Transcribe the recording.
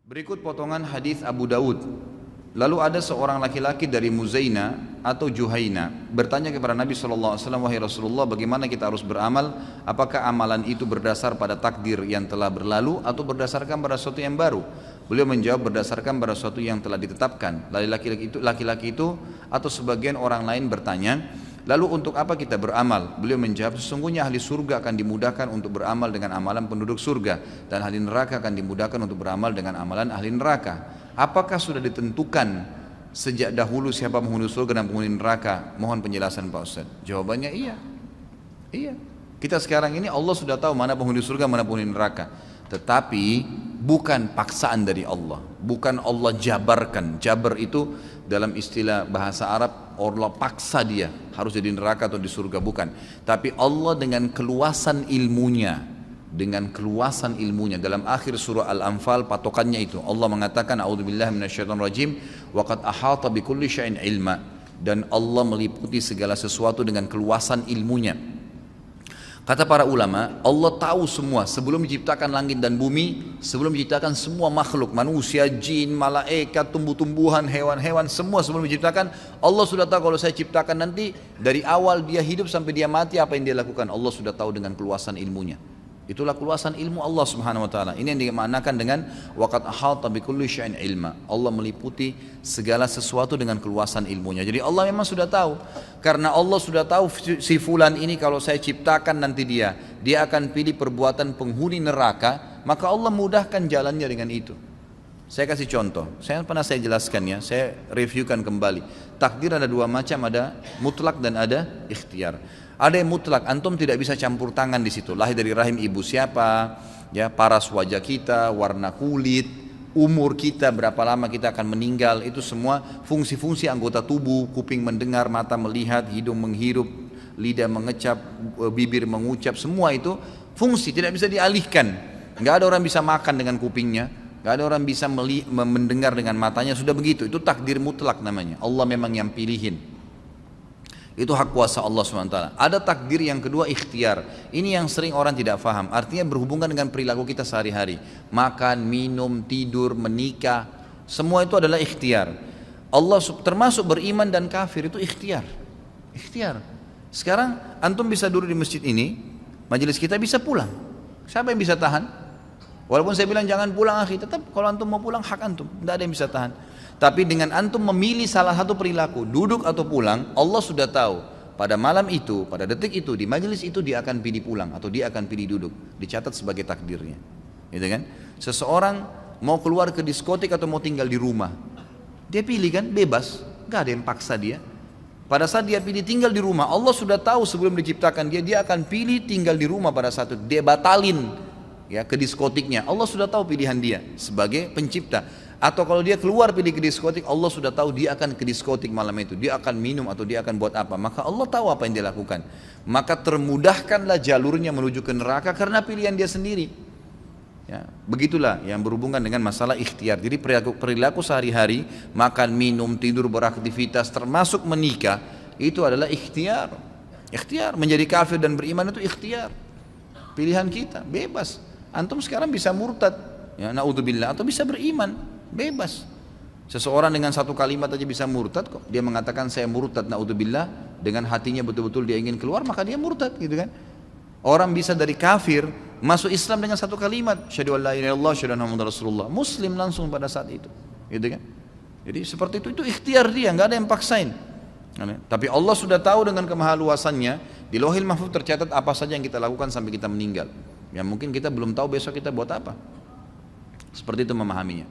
Berikut potongan hadis Abu Daud. Lalu ada seorang laki-laki dari Muzaina atau Juhaina bertanya kepada Nabi SAW, wahai Rasulullah, bagaimana kita harus beramal? Apakah amalan itu berdasar pada takdir yang telah berlalu atau berdasarkan pada sesuatu yang baru? Beliau menjawab, berdasarkan pada sesuatu yang telah ditetapkan. Lalu laki-laki itu atau sebagian orang lain bertanya, lalu untuk apa kita beramal? Beliau menjawab, sesungguhnya ahli surga akan dimudahkan untuk beramal dengan amalan penduduk surga, dan ahli neraka akan dimudahkan untuk beramal dengan amalan ahli neraka. Apakah sudah ditentukan sejak dahulu siapa penghuni surga dan penghuni neraka? Mohon penjelasan Pak Ustaz. Jawabannya iya. Iya. Kita sekarang ini Allah sudah tahu mana penghuni surga, mana penghuni neraka. Tetapi bukan paksaan dari Allah. Bukan Allah jabarkan. Jabar itu dalam istilah bahasa Arab, Allah paksa dia harus jadi neraka atau di surga, bukan. Tapi Allah dengan keluasan ilmunya, dalam akhir surah Al-Anfal patokannya itu Allah mengatakan, a'udzubillahi minasyaitonirrajim, wa qad ahata bikulli syai'in ilma, dan Allah meliputi segala sesuatu dengan keluasan ilmunya. Kata para ulama, Allah tahu semua sebelum menciptakan langit dan bumi, sebelum menciptakan semua makhluk, manusia, jin, malaikat, tumbuh-tumbuhan, hewan-hewan, semua sebelum menciptakan, Allah sudah tahu kalau saya ciptakan nanti dari awal dia hidup sampai dia mati apa yang dia lakukan. Allah sudah tahu dengan keluasan ilmunya. Itulah keluasan ilmu Allah Subhanahu wa taala. Ini yang dimaknakan dengan waqad ahata bikulli syai'in ilma. Allah meliputi segala sesuatu dengan keluasan ilmunya. Jadi Allah memang sudah tahu. Karena Allah sudah tahu si fulan ini kalau saya ciptakan nanti dia akan pilih perbuatan penghuni neraka, maka Allah mudahkan jalannya dengan itu. Saya kasih contoh. Saya jelaskan ya, saya reviewkan kembali. Takdir ada dua macam, ada mutlak dan ada ikhtiar. Ada yang mutlak, antum tidak bisa campur tangan di situ. Lahir dari rahim ibu siapa, ya, paras wajah kita, warna kulit, umur kita, berapa lama kita akan meninggal, itu semua fungsi-fungsi anggota tubuh, kuping mendengar, mata melihat, hidung menghirup, lidah mengecap, bibir mengucap, semua itu fungsi tidak bisa dialihkan. Nggak ada orang bisa makan dengan kupingnya, nggak ada orang bisa mendengar dengan matanya, sudah begitu. Itu takdir mutlak namanya. Allah memang yang pilihin. Itu hak kuasa Allah SWT. Ada takdir yang kedua, ikhtiar. Ini yang sering orang tidak faham. Artinya berhubungan dengan perilaku kita sehari-hari. Makan, minum, tidur, menikah, semua itu adalah ikhtiar. Allah termasuk beriman dan kafir itu ikhtiar. Ikhtiar. Sekarang antum bisa duduk di masjid ini, majelis kita bisa pulang. Siapa yang bisa tahan? Walaupun saya bilang jangan pulang akhi, tetap kalau antum mau pulang hak antum, tidak ada yang bisa tahan. Tapi dengan antum memilih salah satu perilaku, duduk atau pulang, Allah sudah tahu pada malam itu, pada detik itu, di majelis itu dia akan pilih pulang atau dia akan pilih duduk, dicatat sebagai takdirnya. Gitu kan? Seseorang mau keluar ke diskotik atau mau tinggal di rumah, dia pilih kan, bebas, gak ada yang paksa dia. Pada saat dia pilih tinggal di rumah, Allah sudah tahu sebelum diciptakan dia akan pilih tinggal di rumah pada saat itu. Dia batalin ya ke diskotiknya, Allah sudah tahu pilihan dia sebagai pencipta. Atau kalau dia keluar pilih ke diskotik, Allah sudah tahu dia akan ke diskotik malam itu, dia akan minum atau dia akan buat apa, maka Allah tahu apa yang dia lakukan. Maka termudahkanlah jalurnya menuju ke neraka karena pilihan dia sendiri ya. Begitulah yang berhubungan dengan masalah ikhtiar. Jadi perilaku sehari-hari, makan, minum, tidur, beraktivitas, termasuk menikah, itu adalah ikhtiar. Ikhtiar, menjadi kafir dan beriman itu ikhtiar, pilihan kita, bebas. Antum sekarang bisa murtad ya, naudzubillah, atau bisa beriman, bebas. Seseorang dengan satu kalimat aja bisa murtad kok. Dia mengatakan saya murtad, naudzubillah, dengan hatinya betul-betul dia ingin keluar, maka dia murtad gitu kan. Orang bisa dari kafir masuk Islam dengan satu kalimat, syahadu an la ilaha illallah, syahadu anna muhammadar rasulullah, muslim langsung pada saat itu, gitu kan. Jadi seperti itu ikhtiar dia, nggak ada yang paksain. Tapi Allah sudah tahu dengan kemahaluasannya, di Lauhil Mahfuz tercatat apa saja yang kita lakukan sampai kita meninggal. Ya mungkin kita belum tahu besok kita buat apa. Seperti itu memahaminya.